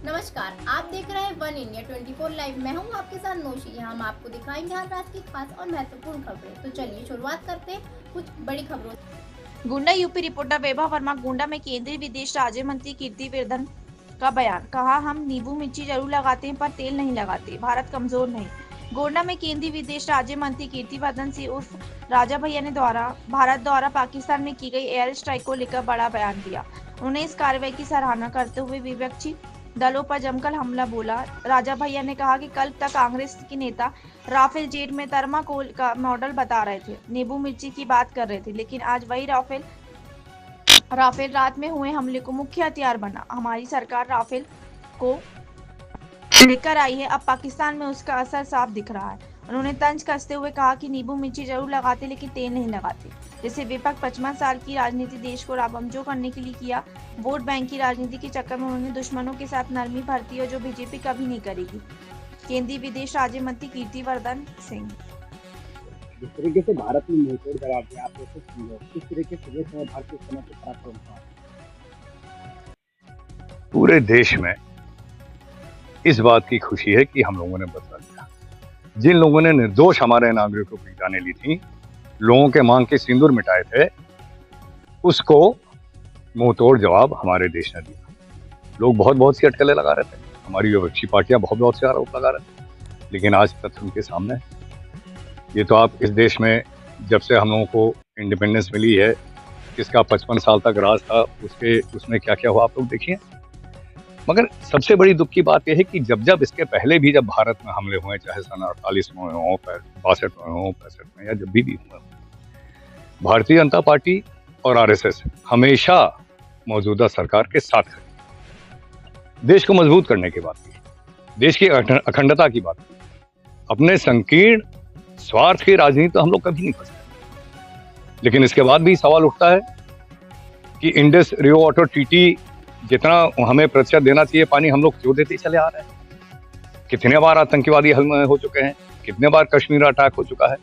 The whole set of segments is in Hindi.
नमस्कार, आप देख रहे हैं वन इंडिया 24 लाइव। मैं हूं आपके साथ नौशी। हम आपको दिखाएंगे हर रात की खास और महत्वपूर्ण खबरें। तो चलिए शुरुआत करते हैं कुछ बड़ी खबरों से। गोंडा यूपी रिपोर्टर वैभव वर्मा। गोंडा में केंद्रीय विदेश राज्य मंत्री कीर्ति वर्धन का बयान। कहा, हम नींबू मिर्ची जरूर लगाते हैं पर तेल नहीं लगाते, भारत कमजोर नहीं। गोंडा में केंद्रीय विदेश राज्य मंत्री कीर्ति वर्धन सिंह उर्फ राजा भैया ने भारत द्वारा पाकिस्तान में की गई एयर स्ट्राइक को लेकर बड़ा बयान दिया। उन्होंने इस कार्रवाई की सराहना करते हुए विपक्षी दलों पर जमकर हमला बोला। राजा भैया ने कहा कि कल तक कांग्रेस के नेता राफेल जेट में थर्माकोल का मॉडल बता रहे थे, नींबू मिर्ची की बात कर रहे थे, लेकिन आज वही राफेल रात में हुए हमले को मुख्य हथियार बना। हमारी सरकार राफेल को लेकर आई है, अब पाकिस्तान में उसका असर साफ दिख रहा है। उन्होंने तंज कसते हुए कहा कि नींबू मिर्ची जरूर लगाते लेकिन तेल नहीं लगाते। जैसे विपक्ष 55 साल की राजनीति देश को रामजो करने के लिए किया, वोट बैंक की राजनीति के चक्कर में उन्होंने दुश्मनों के साथ नरमी भरती और जो बीजेपी कभी नहीं करेगी। केंद्रीय विदेश राज्य मंत्री कीर्ति वर्धन सिंह। जिस तरीके से भारत ने मुंहतोड़ जवाब दिया, आप कैसे समझो किस तरीके से देश में भारतीय सेना के पराक्रम हुआ? पूरे देश में इस बात की खुशी है कि हम लोगों ने बदला लिया। जिन लोगों ने निर्दोष हमारे नागरिकों की जानें ली थी, लोगों के मांग के सिंदूर मिटाए थे, उसको मुंहतोड़ जवाब हमारे देश ने दिया। लोग बहुत सी अटकलें लगा रहे थे, हमारी विपक्षी पार्टियां बहुत से आरोप लगा रहे थे, लेकिन आज तथ्य उनके सामने है। ये तो आप इस देश में जब से हम लोगों को इंडिपेंडेंस मिली है, किसका 55 साल तक राज था, उसमें क्या क्या हुआ आप लोग देखिए। मगर सबसे बड़ी दुख की बात यह है कि जब इसके पहले भी जब भारत में हमले हुए, चाहे सन 48 में हो, 62 में हो, 65 में, या जब भी हुए, भारतीय जनता पार्टी और आरएसएस हमेशा मौजूदा सरकार के साथ खड़ी, देश को मजबूत करने की बात की, देश की अखंडता की बात की। अपने संकीर्ण स्वार्थ की राजनीति तो हम लोग कभी नहीं फंसे। लेकिन इसके बाद भी सवाल उठता है कि इंडस रिवर वाटर ट्रीटी जितना हमें प्रतिशत देना चाहिए पानी, हम लोग क्यों देते चले आ रहे हैं? कितने बार आतंकवादी हमले हो चुके हैं, कितने बार कश्मीर अटैक हो चुका है।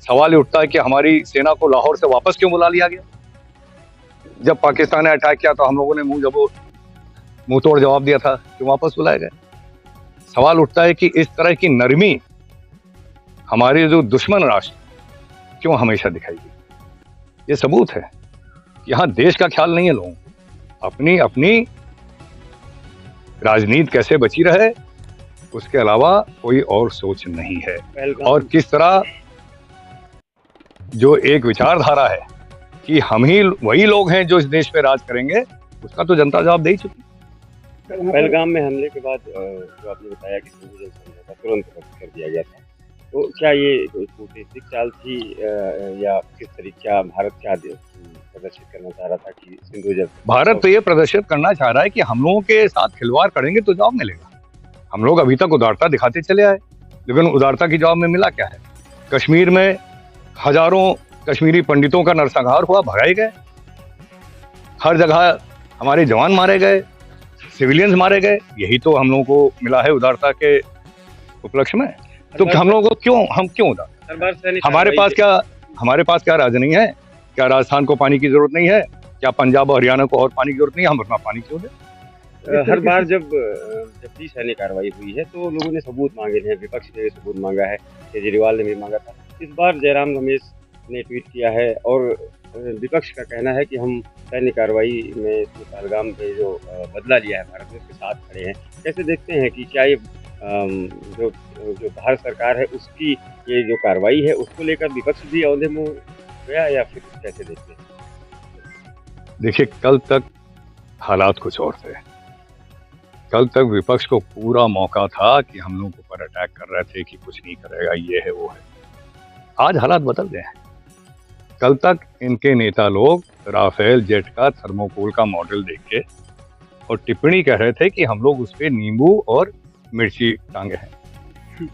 सवाल ये उठता है कि हमारी सेना को लाहौर से वापस क्यों बुला लिया गया? जब पाकिस्तान ने अटैक किया तो हम लोगों ने मुंह तोड़ जवाब दिया था, क्यों वापस बुलाए गए? सवाल उठता है कि इस तरह की नरमी हमारे जो दुश्मन राष्ट्र क्यों हमेशा दिखाई दी? ये सबूत है कि यहाँ देश का ख्याल नहीं है लोगों को, अपनी राजनीति कैसे बची रहे, उसके अलावा कोई और सोच नहीं है। और किस तरह जो एक विचारधारा है कि हम ही वही लोग हैं जो इस देश पे राज करेंगे, उसका तो जनता जवाब दे ही चुकी। पहलगाम में हमले के बाद जो आपने बताया कि सिंधु जल समझौता तुरंत रद्द कर दिया गया था, तो क्या ये कोई कूटनीतिक चाल थी या किस तरीके भारत क्या प्रदर्शित करना चाह रहा था कि सिंधु जल? भारत तो ये प्रदर्शित करना चाह रहा है कि हम लोगों के साथ खिलवाड़ करेंगे तो जवाब मिलेगा। हम लोग अभी तक उदारता दिखाते चले आए, लेकिन उदारता की जवाब में मिला क्या है? कश्मीर में हजारों कश्मीरी पंडितों का नरसंहार हुआ, भगाए गए। हर जगह हमारे जवान मारे गए, सिविलियंस मारे गए। यही तो हम लोगों को मिला है उदारता के उपलक्ष्य में। तो हम लोगों को हम क्यों उदार? हमारे पास क्या राज नहीं है? क्या राजस्थान को पानी की जरूरत नहीं है? क्या पंजाब और हरियाणा को और पानी की जरूरत नहीं है? हम अपना पानी क्यों दें? हर बार जब भी सैन्य कार्रवाई हुई है तो लोगों ने सबूत मांगे हैं, विपक्ष ने सबूत मांगा है, केजरीवाल ने भी मांगा था। इस बार जयराम रमेश ने ट्वीट किया है और विपक्ष का कहना है कि हम सैन्य कार्रवाई में पहलगाम पे जो बदला लिया है भारत ने, उसके साथ खड़े हैं। कैसे देखते हैं कि क्या ये जो भारत सरकार है उसकी ये जो कार्रवाई है उसको लेकर विपक्ष भी औंधे मुंह गया, या फिर कैसे देखते हैं? देखिए, कल तक हालात कुछ और थे। कल तक विपक्ष को पूरा मौका था कि हम लोगों के ऊपर अटैक कर रहे थे कि कुछ नहीं करेगा, ये है वो है। आज हालात बदल गए हैं। कल तक इनके नेता लोग राफेल जेट का थर्मोकोल का मॉडल देख के और टिप्पणी कर रहे थे कि हम लोग उस पर नींबू और मिर्ची टांगे हैं।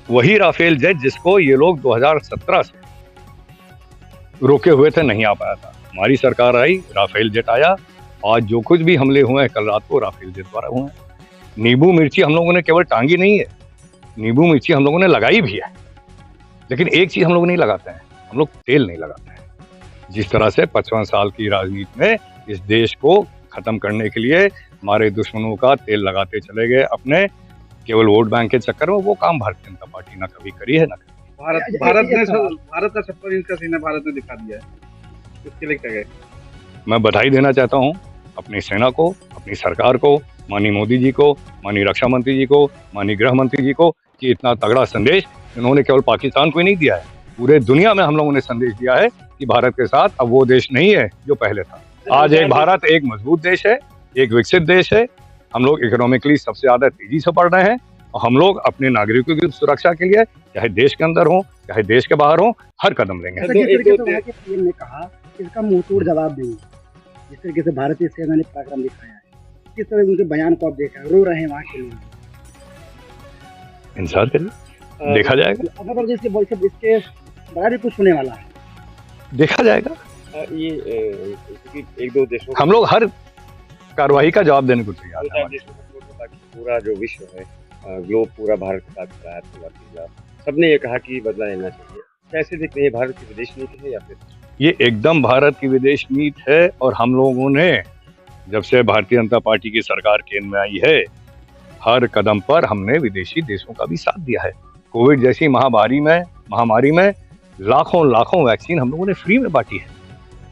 वही राफेल जेट जिसको ये लोग 2017 से रोके हुए थे, नहीं आ पाया था। हमारी सरकार आई, राफेल जेट आया। आज जो कुछ भी हमले हुए हैं कल रात को राफेल जेट द्वारा हुए हैं। नींबू मिर्ची हम लोगों ने केवल टांगी नहीं है, नींबू मिर्ची हम लोगों ने लगाई भी है। लेकिन एक चीज हम लोग नहीं लगाते हैं, हम लोग तेल नहीं लगाते हैं। जिस तरह से 55 साल की राजनीति में इस देश को खत्म करने के लिए हमारे दुश्मनों का तेल लगाते चले गए अपने केवल वोट बैंक के चक्कर में। वो काम भारतीय जनता पार्टी ना कभी करी है ना करी। भारत का 70 इंच का सीना भारत ने दिखा दिया है, इसके लिए क्या है? मैं बधाई देना चाहता हूँ अपनी सेना को, अपनी सरकार को, माननीय मोदी जी को, माननीय रक्षा मंत्री जी को, माननीय गृह मंत्री जी को, कि इतना तगड़ा संदेश इन्होंने केवल पाकिस्तान को ही नहीं दिया है, पूरे दुनिया में हम लोगों ने संदेश दिया है कि भारत के साथ अब वो देश नहीं है जो पहले था। आज एक भारत एक मजबूत देश है, एक विकसित देश है। हम लोग इकोनॉमिकली सबसे ज्यादा तेजी से बढ़ रहे हैं और हम लोग अपने नागरिकों की सुरक्षा के लिए चाहे देश के अंदर हो चाहे देश के बाहर हो हर कदम लेंगे। जिस तरीके से वहाँ के पीएम ने कहा इसका मुंहतोड़ जवाब देंगे, जिस तरीके से भारतीय सेना ने पराक्रम दिखाया है, किस तरह उनके बयान को आप देखा, रो रहे हैं वहाँ के लोग। इंतजार करिए, देखा जाएगा। आंध्र प्रदेश के बोल से इसके बड़ा भी कुछ होने वाला है, देखा जाएगा। ये एक दो देशों हम लोग हर कार्रवाई का जवाब देने को तैयार हैं। ताकि पूरा जो विश्व है, ग्लोब पूरा भारत के साथ खड़ा है, पूरा पिछला सबने ये कहा कि बदला लेना चाहिए। कैसे देखते हैं, भारत की विदेश नीति है या फिर? ये एकदम भारत की विदेश नीति है और हम लोगों ने जब से भारतीय जनता पार्टी की सरकार केंद्र में आई है हर कदम पर हमने विदेशी देशों का भी साथ दिया है। कोविड जैसी महामारी में लाखों वैक्सीन हम लोगों ने फ्री में बांटी है।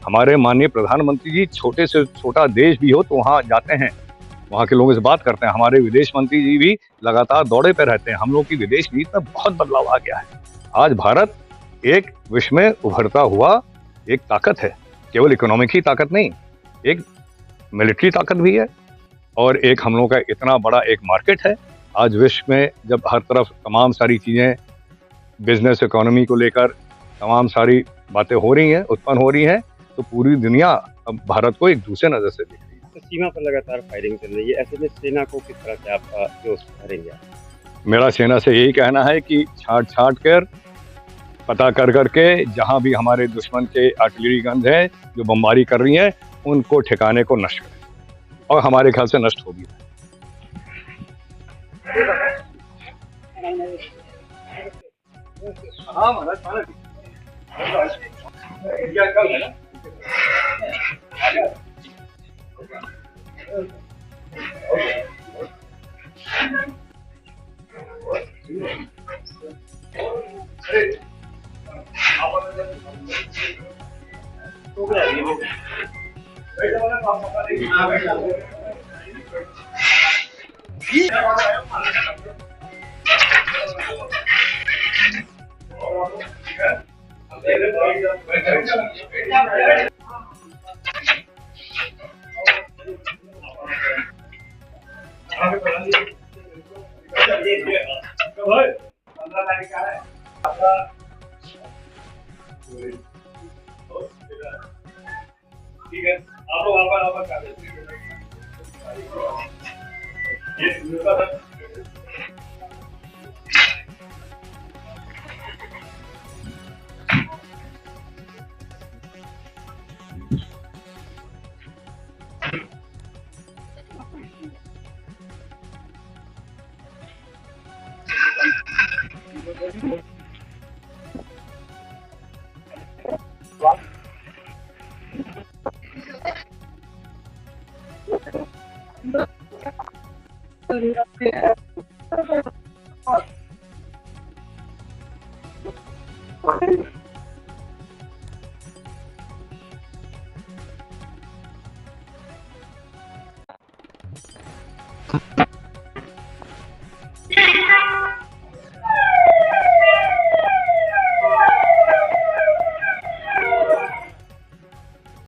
हमारे माननीय प्रधानमंत्री जी छोटे से छोटा देश भी हो तो वहाँ जाते हैं, वहाँ के लोगों से बात करते हैं। हमारे विदेश मंत्री जी भी लगातार दौरे पे रहते हैं। हम लोग की विदेश नीति में बहुत बदलाव आ गया है। आज भारत एक विश्व में उभरता हुआ एक ताकत है, केवल इकोनॉमिक ही ताकत नहीं, एक मिलिट्री ताकत भी है और एक हम लोग का इतना बड़ा एक मार्केट है। आज विश्व में जब हर तरफ तमाम सारी चीजें बिजनेस इकोनॉमी को लेकर तमाम सारी बातें हो रही हैं, उत्पन्न हो रही हैं, तो पूरी दुनिया अब भारत को एक दूसरे नजर से देख रही है। तो सीमा पर लगातार फायरिंग चल रही है, ऐसे में सेना को किस तरह से आप जोश भरेंगे? मेरा सेना से यही कहना है कि छाट कर पता करके जहां भी हमारे दुश्मन के आर्टिलरी गन्स हैं जो बमबारी कर रही हैं उनको ठिकाने को नष्ट करें और हमारे ख्याल से नष्ट होगी। ठीक है, आप लोग वापस कर देते हैं।